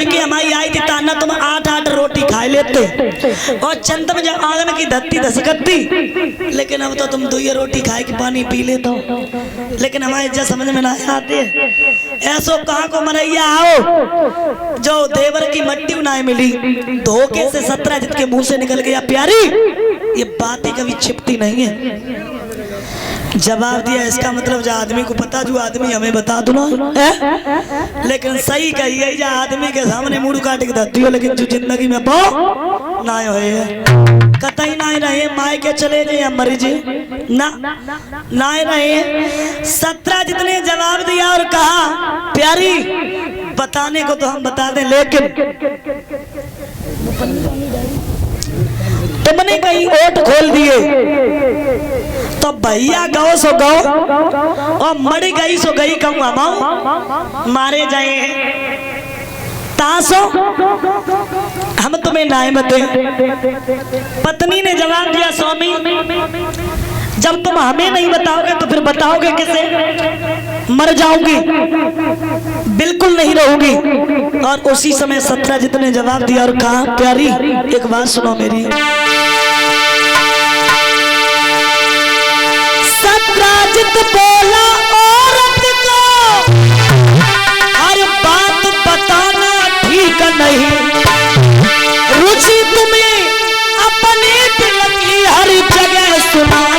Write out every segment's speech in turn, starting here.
कि हमारी आई थी ताना तुम 8-8 रोटी खा लेते और चंद में जब आंगन की धत्ती दसकती, लेकिन अब तो तुम 2 रोटी खाए कि पानी पी लेते हो। लेकिन हमारे इज्जत समझ में ना आते। ऐसो कहाँ को मनैया आओ जो देवर की मट्टी उनाए मिली, धोखे से 17 जित के मुंह से निकल गया प्यारी, ये बातें कभी छिपती नहीं है। जवाब दिया इसका मतलब जो आदमी को पता, जो आदमी हमें बता दो ना। लेकिन सही कही है, जो आदमी के सामने मुड़ काट के धरती हो, लेकिन जो जिंदगी में पाओ ना होए कतई ना रहे, माए के चले जाए या मर जाए ना रहे। 17 जितने जवाब दिया और कहा प्यारी बताने को तो हम बता दें, लेकिन तुमने कहीं ओट खोल दिए तो भैया गौ सो गौ और मर गई सो गई, कहूँ हम मारे जाए तासो हम तुम्हें नाय मते। पत्नी ने जवाब दिया स्वामी जब तुम हमें नहीं बताओगे तो फिर बताओगे किसे? मर जाओगी, बिल्कुल नहीं रहोगी। और उसी समय 17 जितने जवाब दिया और कहा प्यारी एक बात सुनो मेरी। 17 जित बोला औरत को हर बात बताना ठीक नहीं, रुचि तुम्हें अपने दिल की हर जगह सुनाना।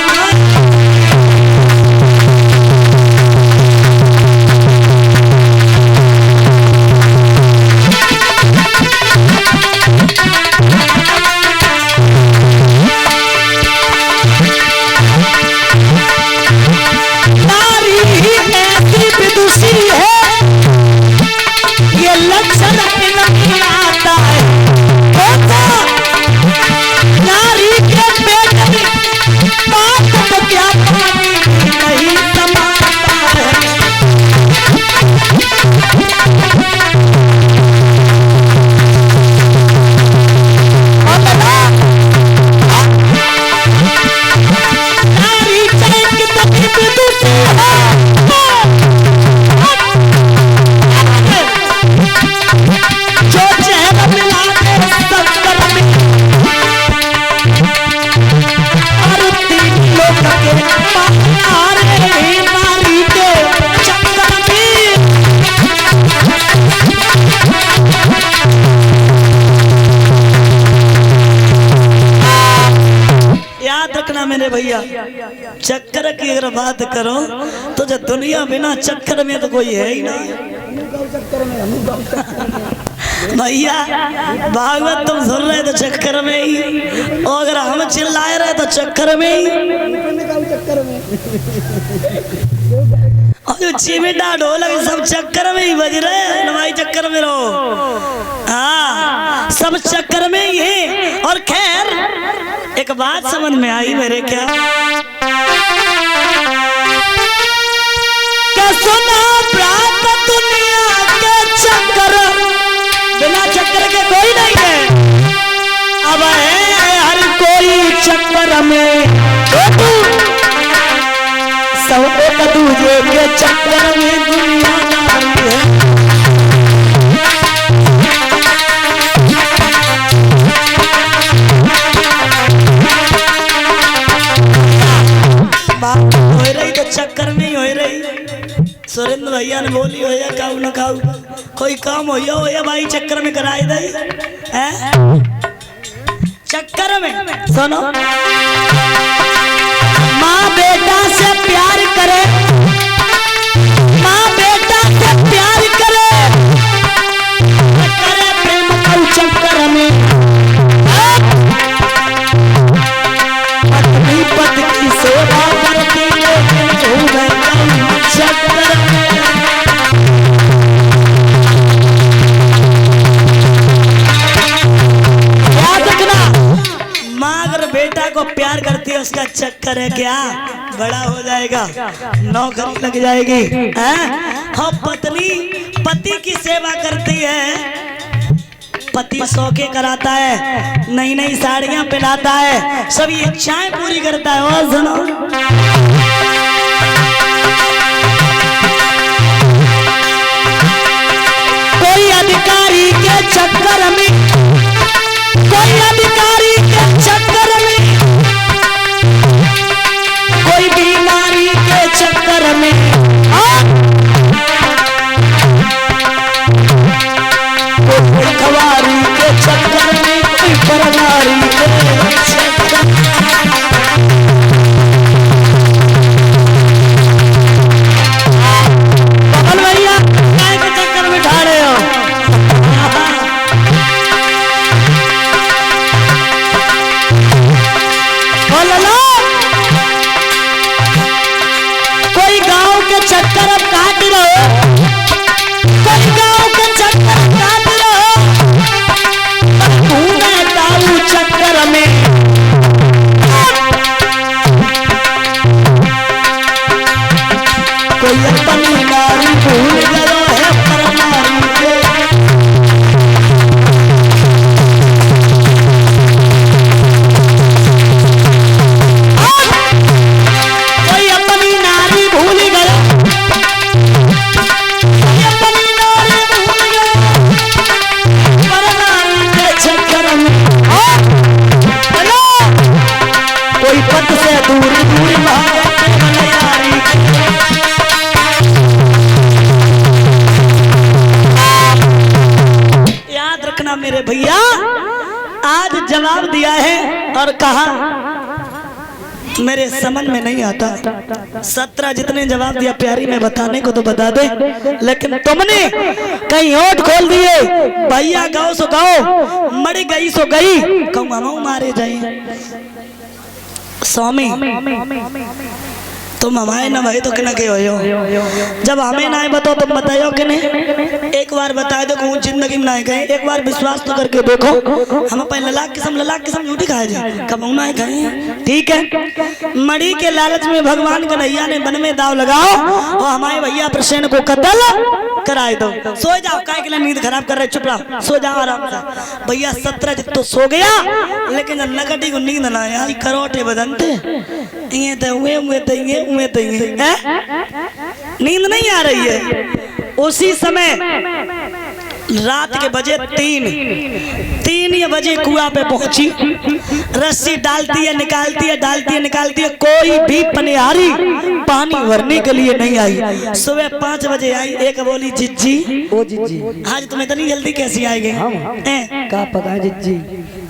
मेरे भैया चक्कर की अगर बात करो तो जो दुनिया बिना चक्कर में तो कोई है ही नहीं। भैया भागवत तुम सुन रहे तो चक्कर में ही, और अगर हम चिल्लाए रहे तो चक्कर में ही, और जो चिमिटा ढोलक सब चक्कर में ही बज रहे हैं। भाई चक्कर में रहो, हाँ सब चक्कर में ही है। और खैर एक बात समझ में आई मेरे क्या सुना प्रात दुनिया के चक्कर, बिना चक्कर के कोई नहीं है। अब है हर कोई चक्कर में, सब एक दूजे के चक्कर में दुनिया है। हो रही तो चक्कर में ही हो रही। सुरेंद्र भैया ने बोली हो या खाऊ ना खाऊ, कोई काम हो या भाई चक्कर में कराए दे चक्कर में। सुनो माँ बेटा से प्यार करे, माँ बेटा से प्यार करे, करे प्रेम को चक्कर में। पत्नी पति की सेवा करती लेकिन चक्कर में। याद रखना, माँ अगर बेटा को प्यार करती है उसका चक्कर है क्या? बड़ा हो जाएगा, नौकरी लग जाएगी। हाँ पत्नी पति की सेवा करती है, पति सौखे कराता है, नई नई साड़ियां पहनाता है, सभी इच्छाएं पूरी करता है। और सुनो कोई अधिकारी के चक्कर में, कोई अधिकारी के चक्कर में, कोई बीमारी के चक्कर में, कोई खवारी के चक्कर में, कोई परनारी के चक्कर में। भैया काय के चक्कर में ढाड़े हो? कोई गांव के चक्कर अब काट रहो, कोई गांव के चक्कर काट रहो, घूमे ताऊ चक्कर में। कोई अपनी नारी भूल गया है परनारी के। कोई अपनी नारी भूल गया, कोई अपनी नारी भूल गया परनारी के चक्कर में। कोई पद से दूर दूर भागे यारी। याद रखना मेरे भैया, आज जवाब दिया है और कहा मेरे समझ में नहीं आता। 17 जितने जवाब दिया प्यारी में बताने को तो बता दे, लेकिन तुमने कहीं होठ खोल दिए। भैया गाओ सो गाओ, मरी गई सो गई, कहूँ मारे जाए स्वामी। तुम हमारे ना भाई तो कहना के हो, जब हमें ना बताओ तुम बताओ कि नहीं। एक बार बता दो कहूँ जिंदगी में ना गए, एक बार विश्वास तो करके देखो। हम अपन ललाक किस्म झूठी खाए जाए, कब ना खाए। ठीक है, मड़ी के लालच में भगवान कन्हैया ने वन में दाव लगाओ और हमारे भैया प्रसेन को कत्ल कराए दो। सो जाओ, काय के लिए नींद खराब कर रहे, चुप रहो, सो जाओ आराम से। भैया 17 तो सो गया, लेकिन नकटी को नींद ना आया, करोटे बदनते ये तो हुए नींद नहीं आ रही है। उसी समय रात के बजे 3 बजे कुआं पे पहुंची, रस्सी डालती है निकालती है, डालती है निकालती है, कोई भी पनिहारी पानी भरने के लिए नहीं आई। सुबह 5 बजे आई, एक बोली जिज्जी, ओ जिज्जी आज तुम इतनी जल्दी कैसी आई गई? का पता है जिज्जी,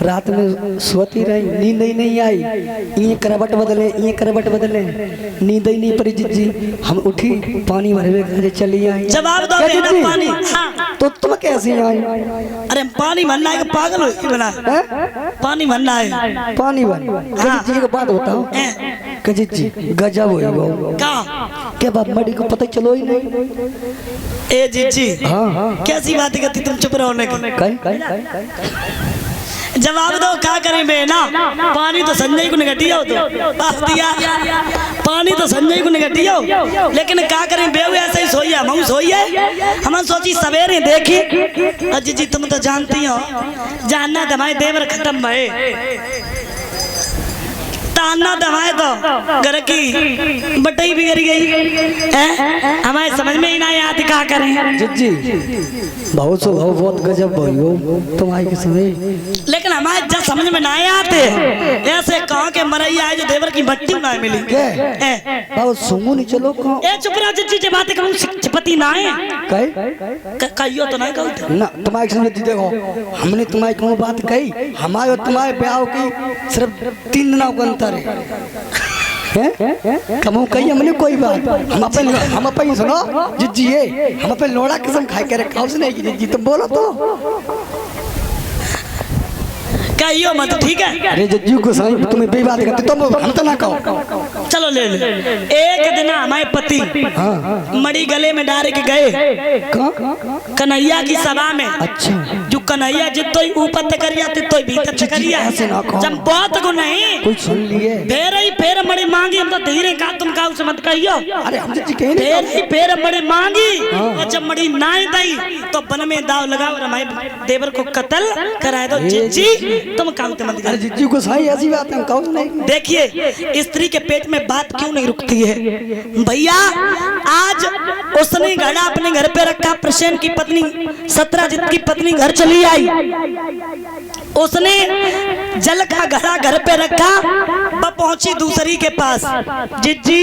रात में सोती रही, नींद ही नहीं आई, ये करवट बदले, नींद ही नहीं पड़ी जिज्जी। हम उठी पानी भरवे घर चली आई। जवाब दो बेटा, पानी। हाँ। तो तुम कैसे आई? अरे पानी भरना है, पागल हो बना, पानी भरना है, पानी भर। जिज्जी को बात बताओ कि जिज्जी गजब हो क्या बात, मड़ी को पता चलो ही नहीं। ए जिज्जी, हाँ कैसी बात करती, तुम चुप रहो। जवाब दो, क्या करें बेना? पानी तो संजय को निगटिया हो, तो दिया पानी तो संजय को निगटिया हो, लेकिन क्या करें बेहू ऐसे ही सोई है, हम सोई है। हम सोची सवेरे देखी। अजी जी तुम तो जानती हो, जानना दमाए देवर खत्म भये, ताना दमाए तो घर की बटाई बिगड़ गई। हमारे समझ में ही ना आया, क्या करें जिज्जी। बहुत गजब भयो तुम्हारी के समय, लेकिन हमारे जब समझ में ना आते ऐसे कहा के मरैया है जो देवर की भट्टी ना मिली। बहुत सुमो नहीं चलो कहो। ए चुप रहो जिज्जी, जे बातें कहूं चिपति ना है कहियो तो नहीं कहू ना। तुम्हारे समझ देखो, हमने तुम्हारी कहूं बात कही, हमारे और तुम्हारे ब्याह की सिर्फ 3 दिन का अंतर है। कमो कही हमने कोई बात, हम अपन सुनो जिज्जी, हम अपन लोड़ा कसम खाए के रखा उसने की जिज्जी, तुम बोलो तो कहियो मत, ठीक है। अरे जिज्जी को सही तुम्हें बे बात करते, तुम हम तो ना कहो। चलो ले ले। एक दिन हमारे पति मड़ी गले में डाल के गए कन्हैया की सभा में। अच्छा, जो कन्हैया जितो ही ऊपर तकरिया तितो ही भीतर तकरिया। ऐसे ना कहो। जब बहुत गुण नहीं कोई सुन लिए फेर ही फेर मड़ी मांगी, हम तो धीरे का तुम का उसे मत कहियो। अरे हम जी कहीं फेर ही फेर मड़ी मांगी हाँ। और जब मड़ी नाई दई तो बन में दाव लगाओ और हमारे देवर को कत्ल कराए दो। जी तुम का उसे मत अरे कहियो। जिज्जी को सही ऐसी बात है कहो नहीं। देखिए स्त्री के पेट में बात क्यों नहीं रुकती है भैया। आज उसने घड़ा अपने घर पे रखा, प्रसेन की पत्नी सत्राजित की पत्नी घर चली आई, उसने जल का घड़ा घर पे रखा, वह पहुंची दूसरी के पास। जिज्जी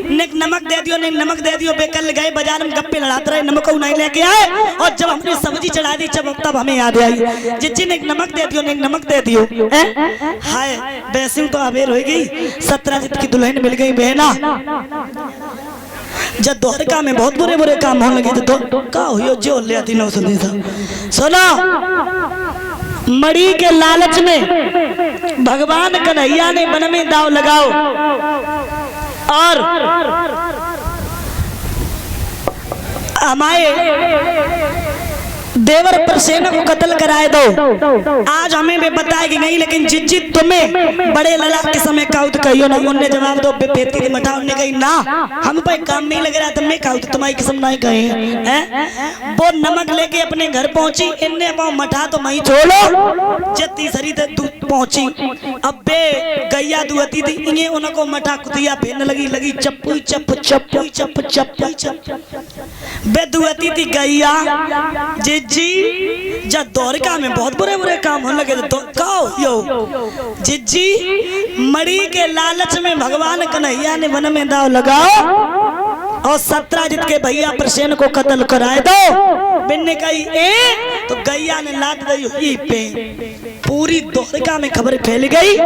ने नमक दे दियो, ने नमक दे दियो। बेकल गए बाजार में गप्पे लड़ाते रहे, नमक को नहीं लेके आए और जब हमने सब्जी चढ़ा दी तब हमें याद आई। जिज्जी ने नमक दे दियो, ने नमक दे दियो। हाय वैसे तो अबेर हो गई, सत्राजित की दुल्हन मिल गई बहना। जब द्वारका में बहुत बुरे बुरे काम होने लगे तो का हुई जो ले आती नौ सुनी था। सुनो मड़ी के लालच में भगवान कन्हैया ने मन में दाव लगाओ और हमारे देवर प्रसेन को कत्ल कराए दो। आज हमें भी बताया कि नहीं, लेकिन जिज्जी तुम्हें बड़े ललाट के समय काउत कहियो ना। उन्होंने जवाब दो बेपेती की मठा, उन्होंने कही ना हम पे काम नहीं लग रहा था, मैं काउत तुम्हारी कसम नहीं कहे हैं। वो नमक लेके अपने घर पहुंची, इनने वो मठा तो मई छोड़ो जे तीसरी तक पहुंची। अब बे गैया दुहती थी, इन्हें उनको मठा कुतिया फेरने लगी चप्पू चप चप्पू चप चप्पू चप बे दुहती थी गैया। जिज्जी जब द्वारका में बहुत बुरे बुरे काम होने लगे तो यो जिज्जी मड़ी के लालच में भगवान कन्हैया ने वन में दाव लगाओ और सत्राजित के भैया प्रसेन को कत्ल कराए दो। बिन्ने कही तो गैया ने लाद दी पे। पूरी द्वारका में खबर फैल गई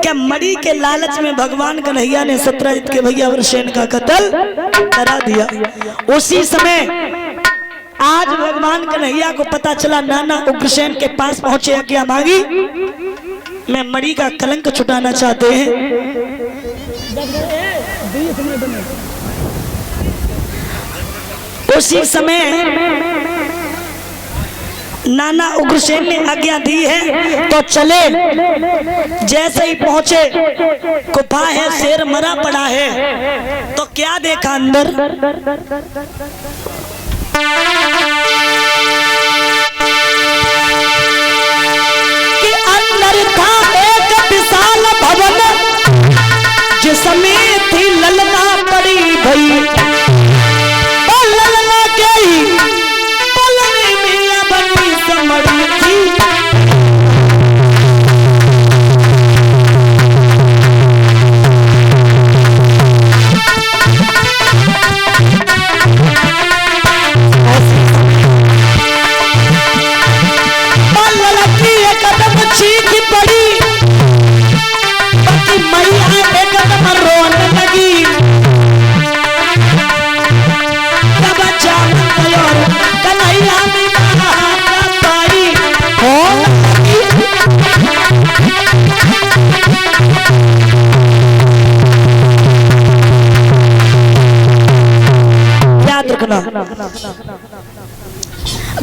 कि मड़ी के लालच में भगवान कन्हैया ने सत्राजित के भैया प्रसेन का कत्ल करा दिया। उसी समय आज भगवान कन्हैया को पता चला, नाना उग्रसेन के पास पहुंचे, आज्ञा मांगी, मैं मड़ी का कलंक छुटाना चाहते हैं। उसी समय नाना उग्रसेन ने आज्ञा दी है तो चले। जैसे ही पहुंचे गुफा है, शेर मरा पड़ा है, तो क्या देखा अंदर कि अंदर था एक विशाल भवन जिसमें थी ललना पड़ी भई। और ललना के ही पलने में बनी समड़ी थी।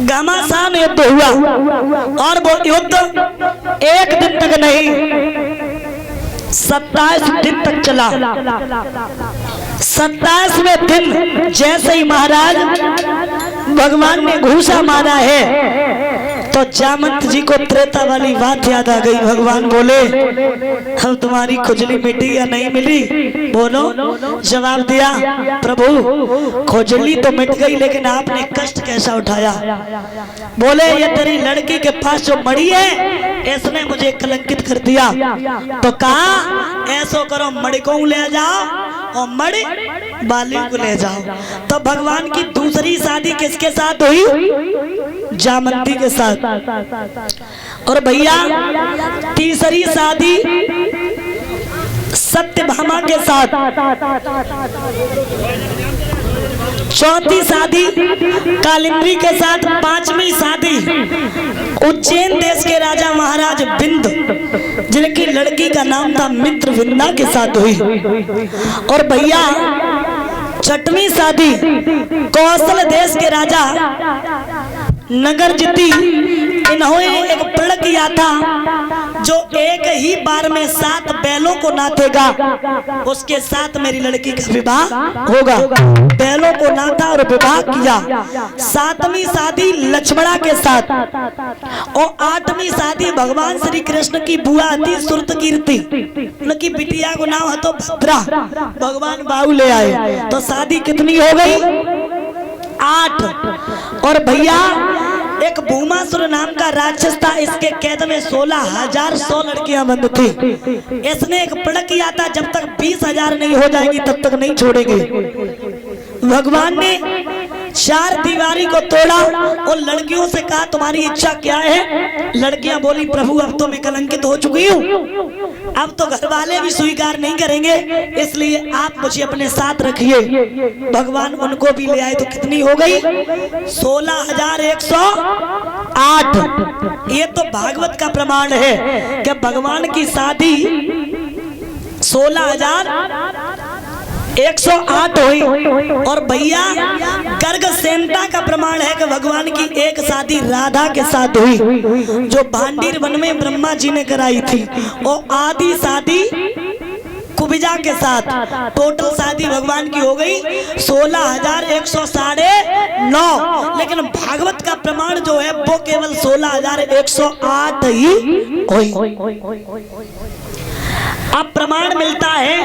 घमासान युद्ध हुआ और वो युद्ध एक दिन तक नहीं 27 दिन तक चला। 27वें दिन जैसे ही महाराज भगवान ने घूसा मारा है तो जामंत जी को त्रेता वाली बात याद आ गई। भगवान बोले हम तुम्हारी खुजली मिटी या नहीं मिली? बोलो। जवाब दिया प्रभु खुजली तो मिट गई लेकिन आपने कष्ट कैसा उठाया? बोले ये तेरी लड़की के पास जो मड़ी है इसने मुझे कलंकित कर दिया। तो कहा ऐसो करो मड़ी को ले जाओ और मड़ी बाली को ले जाओ। तो भगवान की दूसरी शादी किसके साथ हुई? जामंती के साथ। और भैया तीसरी शादी सत्यभामा के साथ। चौथी शादी कालिंदी के साथ। पांचवी शादी उज्जैन देश के राजा महाराज बिंद जिनकी लड़की का नाम था मित्रविंदा के साथ हुई। और भैया छठवीं शादी कौशल देश के राजा नगर जिती इन्होंने किया था, जो एक ही बार में 7 बैलों को नाथेगा उसके साथ मेरी लड़की का विवाह होगा। बैलों को नाथा और विवाह किया। 7वीं शादी लक्ष्मणा के साथ और 8वीं शादी भगवान श्री कृष्ण की बुआ थी सुरत कीर्ति, उनकी बिटिया को नाम है तो भद्रा, भगवान बाहु ले आए। तो शादी कितनी हो गई? 8। और भैया एक भूमासुर नाम का राक्षस था, इसके कैद में 16,100 लड़कियां बंद थी। इसने एक प्रण किया था, जब तक 20,000 नहीं हो जाएंगी तब तक नहीं छोड़ेंगे। भगवान ने 4 दीवारी को तोड़ा और लड़कियों से कहा तुम्हारी इच्छा क्या है? लड़कियां बोली प्रभु अब तो मैं कलंकित हो चुकी हूँ, अब तो घर वाले भी स्वीकार नहीं करेंगे, इसलिए आप मुझे अपने साथ रखिए। भगवान उनको भी ले आए। तो कितनी हो गई? 16,108। ये तो भागवत का प्रमाण है कि भगवान की शादी 16,108 हुई। और भैया गर्ग सेनता का प्रमाण है कि भगवान की एक शादी राधा के साथ हुई, जो भांडीर वन में ब्रह्मा जी ने कराई थी, और आधी शादी कुबिजा के साथ। टोटल शादी भगवान की हो गई 16,109। लेकिन भागवत का प्रमाण जो है वो केवल 16,108 ही हुई। अब प्रमाण मिलता है